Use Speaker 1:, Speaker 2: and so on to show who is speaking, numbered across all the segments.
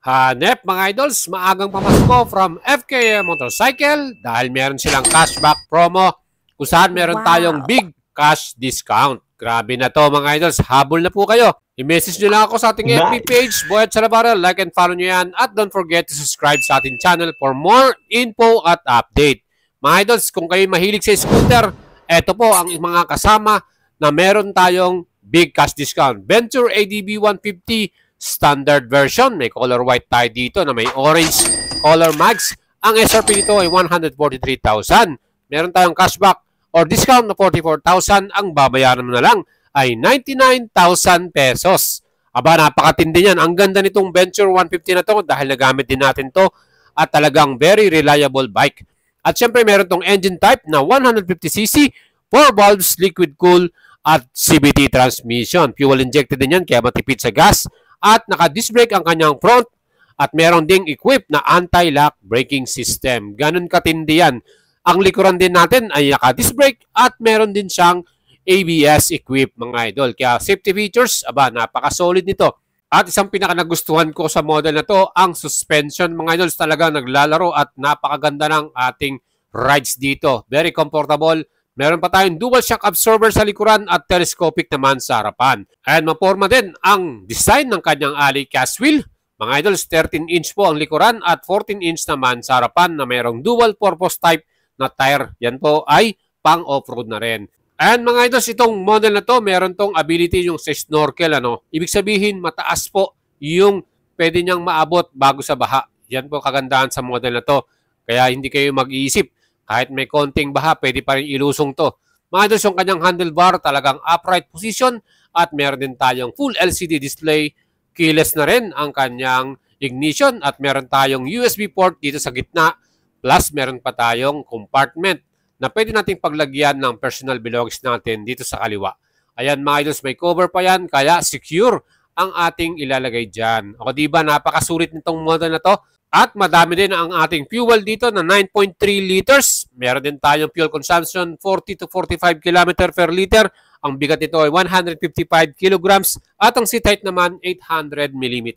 Speaker 1: Hanep mga idols, maagang pamasko from FKM Motorcycle dahil meron silang cashback promo kung saan meron tayong big cash discount. Grabe na to mga idols, habol na po kayo. I-message nyo lang ako sa ating FB page, Boyet Salabara, like and follow nyo yan at don't forget to subscribe sa ating channel for more info at update. Mga idols, kung kayo mahilig sa scooter, eto po ang mga kasama na meron tayong big cash discount. Venture ADB 150 standard version. May color white tayo dito na may orange color mags. Ang SRP nito ay 143,000. Meron tayong cashback or discount na 44,000. Ang babayaran mo na lang ay 99,000 pesos. Aba, napakatindi yan. Ang ganda nitong Venture 150 na to dahil nagamit din natin to at talagang very reliable bike. At syempre meron tong engine type na 150cc, 4 valves, liquid cool at CVT transmission. Fuel injected din yan kaya matipid sa gas. At naka-disc brake ang kanyang front at meron ding equipped na anti-lock braking system. Ganun katindi yan. Ang likuran din natin ay naka-disc brake at meron din siyang ABS equipped mga idol. Kaya safety features, aba, napaka-solid nito. At isang pinaka-nagustuhan ko sa model na to, ang suspension mga idols, talaga naglalaro at napakaganda ng ating rides dito. Very comfortable. Meron pa tayong dual shock absorber sa likuran at telescopic naman sa harapan. Ayan, maporma din ang design ng kanyang alley cast wheel. Mga idols, 13-inch po ang likuran at 14-inch naman sa harapan na mayroong dual purpose type na tire. Yan po ay pang off-road na rin. Ayan mga idols, itong model na to, meron tong ability yung sa snorkel. Ibig sabihin, mataas po yung pwede niyang maabot bago sa baha. Yan po kagandahan sa model na to. Kaya hindi kayo mag-iisip. Kahit may konting baha, pwede pa rin ilusong to. Mga idols, yung kanyang handlebar, talagang upright position at meron din tayong full LCD display. Keyless na rin ang kanyang ignition at meron tayong USB port dito sa gitna. Plus, meron pa tayong compartment na pwede nating paglagyan ng personal belongings natin dito sa kaliwa. Ayan mga idols, may cover pa yan, kaya secure ang ating ilalagay dyan. O diba, napakasulit nitong model na to. At madami din ang ating fuel dito na 9.3 liters. Meron din tayong fuel consumption 40 to 45 km per liter. Ang bigat nito ay 155 kilograms at ang seat height naman 800 mm.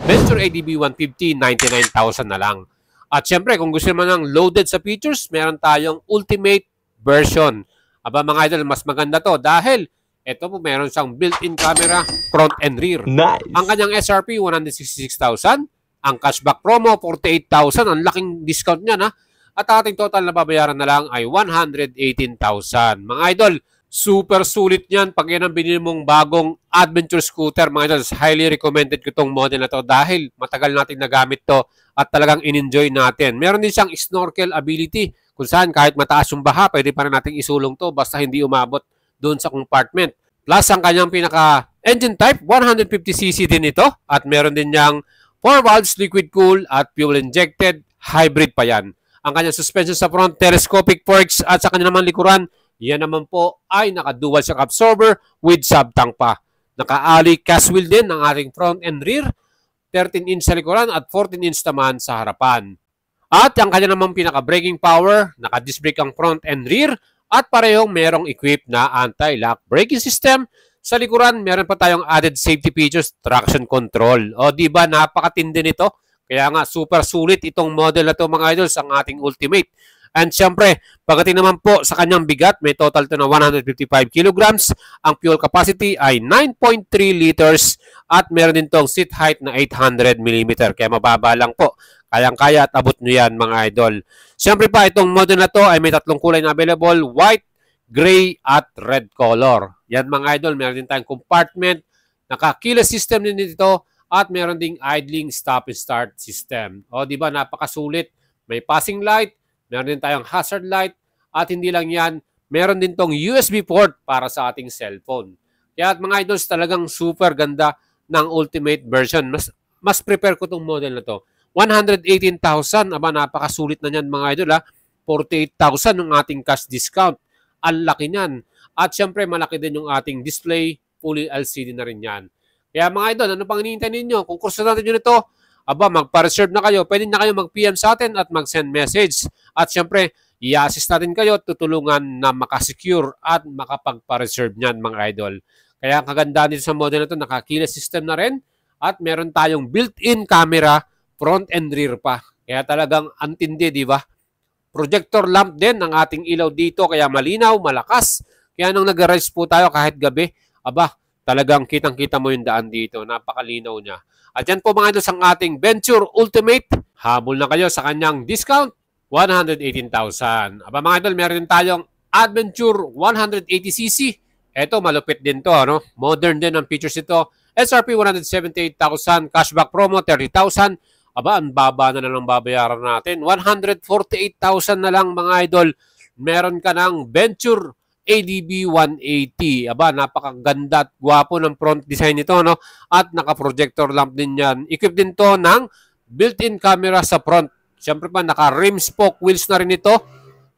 Speaker 1: Venture ADB 150, 99,000 na lang. At syempre, kung gusto naman ng loaded sa features, meron tayong ultimate version. Aba mga idol, mas maganda to dahil ito po meron siyang built-in camera front and rear.
Speaker 2: Nice.
Speaker 1: Ang kanyang SRP, 166,000. Ang cashback promo, 48,000. Ang laking discount niya na. At ating total na babayaran na lang ay 118,000. Mga idol, super sulit niyan pag yan ang binili mong bagong adventure scooter. Mga idol, highly recommended ko itong model na to dahil matagal natin nagamit to at talagang in-enjoy natin. Meron din siyang snorkel ability kung saan kahit mataas yung baha, pwede pa rin natin isulong to basta hindi umabot doon sa compartment. Plus, ang kanyang pinaka-engine type, 150cc din ito at meron din niyang 4 valves, liquid cool at fuel injected, hybrid pa yan. Ang kanyang suspension sa front, telescopic forks at sa kanya naman likuran, yan naman po ay naka-dual shock absorber with sub-tank pa. Naka-alley cast wheel din ng ating front and rear, 13-inch sa likuran at 14-inch naman sa harapan. At ang kanya naman pinaka-braking power, naka-disc brake ang front and rear at parehong merong equipped na anti-lock braking system. Sa likuran, meron pa tayong added safety features, traction control. O diba, napakatindi nito. Kaya nga, super sulit itong model na to mga idols, ang ating ultimate. And syempre, pagdating naman po sa kanyang bigat, may total to na 155 kilograms. Ang fuel capacity ay 9.3 liters at meron din tong seat height na 800 mm. Kaya mababa lang po. Kayang-kaya at abot nyo yan mga idol. Syempre pa, itong model na to ay may tatlong kulay na available, white, gray at red color. Yan mga idol, meron din tayong compartment, naka-keyless system din dito at meron ding idling stop and start system. O di ba, napakasulit. May passing light, meron din tayong hazard light at hindi lang yan, meron din tong USB port para sa ating cellphone. Kaya at mga idols, talagang super ganda ng ultimate version. Mas prepare ko tong model na to. 118,000, aba napakasulit na yan mga idol ha. 48,000 ng ating cash discount. Ang laki niyan. At syempre, malaki din yung ating display. Fully LCD na rin yan. Kaya mga idol, ano pang hinihintay ninyo? Kung kurso natin nyo nito, aba, magpa-reserve na kayo. Pwede na kayo mag-PM sa atin at mag-send message. At syempre, i-assist natin kayo, tutulungan na makasecure at makapagpa-reserve niyan mga idol. Kaya ang kagandahan dito sa model na ito, naka-keyless system na rin. At meron tayong built-in camera, front and rear pa. Kaya talagang antindi, di ba? Projector lamp din ang ating ilaw dito, kaya malinaw, malakas. Kaya nung nag-rise po tayo kahit gabi, aba, talagang kitang-kita mo yung daan dito. Napakalinaw niya. At yan po mga idol ang ating Venture Ultimate. Habol na kayo sa kanyang discount, 118,000. Aba mga idol, meron din tayong Adventure 180cc. Ito, malupit din to. Ano? Modern din ang features ito. SRP 178,000. Cashback promo, 30,000. Aba, ang baba na lang babayaran natin. 148,000 na lang mga idol. Meron ka ng Venture ADB 180. Aba, napakaganda at gwapo ng front design nito, no? At naka-projector lamp din yan. Equip din to ng built-in camera sa front. Siyempre pa, naka-rim spoke wheels na rin ito.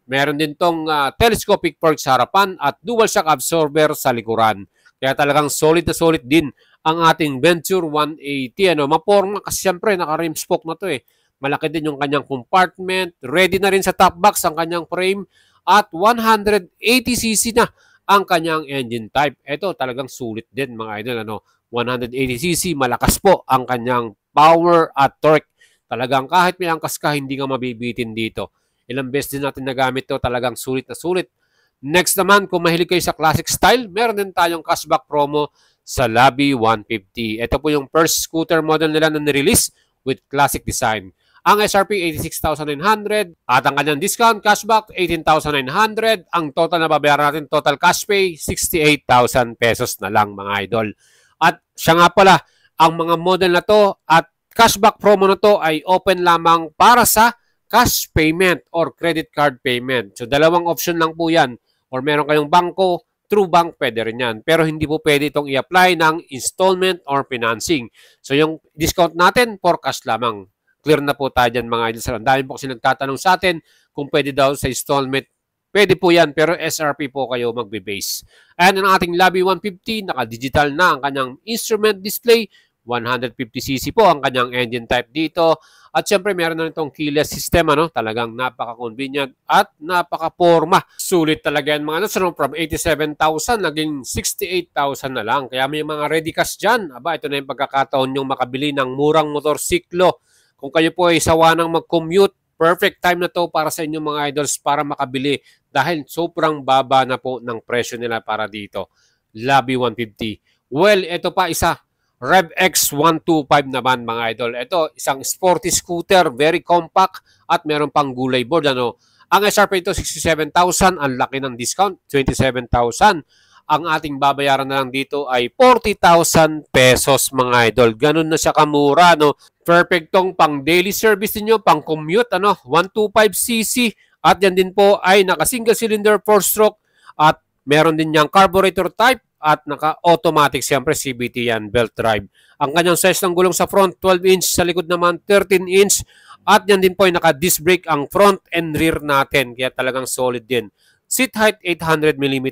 Speaker 1: Meron din tong telescopic fork sa harapan at dual shock absorber sa likuran. Kaya talagang solid na solid din ang ating Venture 180. Ano, maporma kasi siyempre naka-rim spoke na to eh. Malaki din yung kanyang compartment. Ready na rin sa top box ang kanyang frame. At 180cc na ang kanyang engine type. Ito talagang sulit din mga idol. Ano? 180cc, malakas po ang kanyang power at torque. Talagang kahit may angkas ka, hindi ka mabibitin dito. Ilang beses din natin nagamit to, talagang sulit na sulit. Next naman, kung mahilig kayo sa classic style, meron din tayong cashback promo sa Labi 150. Ito po yung first scooter model nila na nirelease with classic design. Ang SRP, 86,900 at ang kanyang discount cashback, 18,900. Ang total na babayaran natin, total cash pay, 68,000 pesos na lang mga idol. At siya nga pala, ang mga model na to at cashback promo na to ay open lamang para sa cash payment or credit card payment. So, dalawang option lang po yan. Or meron kayong bangko, through bank, pwede rin yan. Pero hindi po pwede itong i-apply ng installment or financing. So, yung discount natin, for cash lamang. Clear na po tayo dyan mga idol. Ang dami po kasi nagtatanong sa atin kung pwede daw sa installment. Pwede po yan, pero SRP po kayo magbe-base. And ang ating Labi 150, naka-digital na ang kanyang instrument display. 150cc po ang kanyang engine type dito. At syempre, meron na itong keyless system. Ano? Talagang napaka-convenient at napaka-porma. Sulit talaga yan mga nasa from 87,000 naging 68,000 na lang. Kaya may mga ready cash dyan. Aba, ito na yung pagkakataon yung makabili ng murang motorsiklo. Kung kayo po ay sawa ng mag-commute, perfect time na to para sa inyong mga idols para makabili dahil sobrang baba na po ng presyo nila para dito. Labi 150. Well, ito pa isa. Rev X 125 naman mga idol. Ito, isang sporty scooter, very compact at meron pang gulay board. Ano? Ang SRP ito, 67,000. Ang laki ng discount, 27,000. Ang ating babayaran na lang dito ay 40,000 pesos mga idol. Ganun na siya kamura. No? Perfectong pang daily service niyo, pang commute. Ano? 125cc. At yan din po ay naka single cylinder 4-stroke at meron din niyang carburetor type. At naka-automatic siyempre CVT yan, belt drive. Ang kanyang size ng gulong sa front, 12 inch. Sa likod naman, 13 inch. At yan din po ay naka-disc brake ang front and rear natin. Kaya talagang solid din. Seat height, 800mm.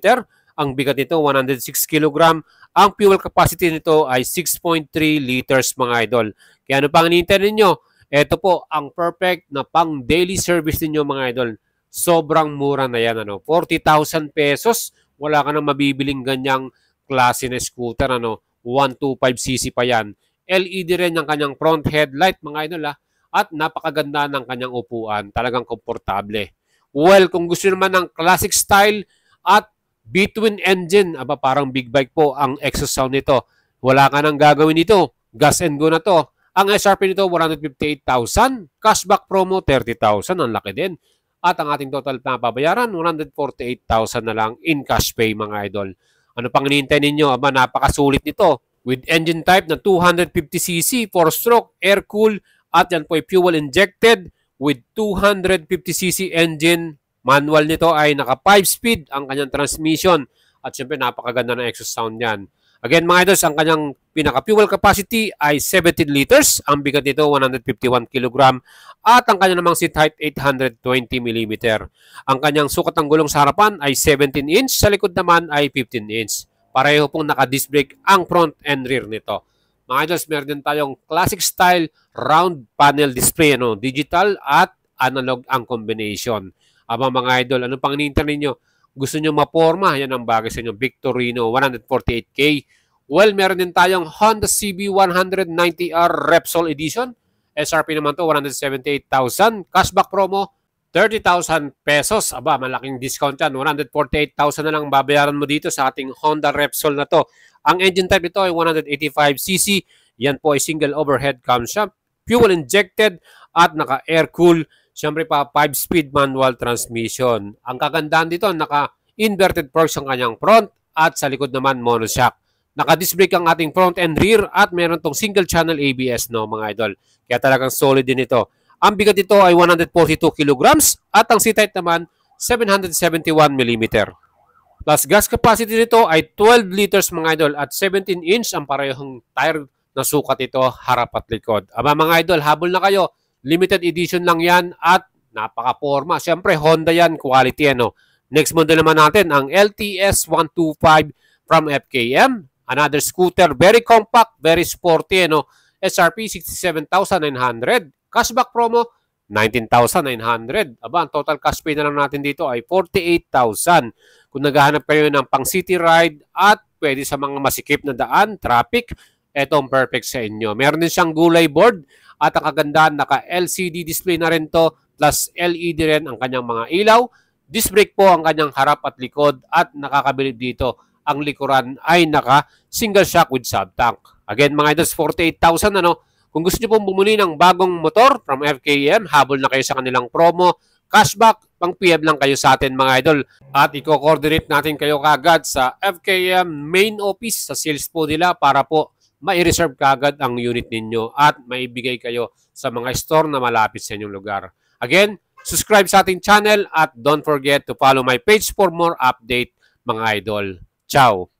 Speaker 1: Ang bigat nito, 106 kg. Ang fuel capacity nito ay 6.3 liters mga idol. Kaya ano pang hinihintay ninyo? Ito po ang perfect na pang daily service ninyo mga idol. Sobrang mura na yan. 40,000 pesos. Wala ka nang mabibiling ganyang klase na scooter. 125cc pa yan. LED rin ang kanyang front headlight mga idol. At napakaganda ng kanyang upuan. Talagang komportable. Well, kung gusto naman ng classic style at between engine, aba parang big bike po ang exhaust sound nito. Wala ka nang gagawin nito. Gas and go na to. Ang SRP nito, 158,000. Cashback promo, 30,000. Ang laki din. At ang ating total na pabayaran, 148,000 na lang in cash pay mga idol. Ano pang hinihintay ninyo? Aba, napakasulit nito. With engine type na 250cc, 4-stroke, air-cool, at yan po ay fuel injected with 250cc engine. Manual nito ay naka 5-speed ang kanyang transmission. At syempre, napakaganda ng exhaust sound yan. Again mga idols, ang kanyang pinaka-fuel capacity ay 17 liters. Ang bigat nito 151 kg. At ang kanyang namang seat height 820mm. Ang kanyang sukat ng gulong sa harapan ay 17 inch. Sa likod naman ay 15 inch. Pareho pong naka-disc brake ang front and rear nito. Mga idols, meron din tayong classic style round panel display. Digital at analog ang combination. Aba mga idol, ano pang hinihintay ninyo? Gusto nyo maporma, yan ang bagay sa inyo. Victorino, 148K. Well, meron din tayong Honda CB190R Repsol Edition. SRP naman to 178,000. Cashback promo 30,000 pesos. Aba, malaking discount yan. 148,000 na lang babayaran mo dito sa ating Honda Repsol na to. Ang engine type nito ay 185cc. Yan po ay single overhead camshaft, fuel injected at naka-air cool. Siyempre pa 5-speed manual transmission. Ang kagandahan dito, naka-inverted forks ang kanyang front at sa likod naman monoshock. Naka-disc brake ang ating front and rear at meron tong single channel ABS, no mga idol. Kaya talagang solid din ito. Ang bigat nito ay 142 kilograms at ang seat height naman 771 mm. Plus gas capacity nito ay 12 liters mga idol at 17 inch ang parehong tire na sukat ito harap at likod. Aba mga idol, habol na kayo. Limited edition lang yan at napaka-forma. Siyempre Honda yan, quality ano. Next model naman natin ang LTS 125 from FKM. Another scooter, very compact, very sporty, ano? SRP 67,900. Cashback promo 19,900. Aba, ang total cash pay na lang natin dito ay 48,000. Kung naghahanap kayo ng pang city ride at pwede sa mga masikip na daan, traffic, etong perfect sa inyo. Meron din siyang gulay board at ang kagandahan, naka-LCD display na rin to plus LED rin ang kanyang mga ilaw. Disc brake po ang kanyang harap at likod at nakakabilib dito. Ang likuran ay naka-single shock with sub-tank. Again, mga idols, 48,000 ano. Kung gusto niyo pong bumili ng bagong motor from FKM, habol na kayo sa kanilang promo, cashback, pang PM lang kayo sa atin mga idol. At i-coordinate natin kayo kagad sa FKM main office sa sales po nila para po mai-reserve kagad ang unit ninyo at maibigay kayo sa mga store na malapit sa inyong lugar. Again, subscribe sa ating channel at don't forget to follow my page for more update mga idol. Ciao!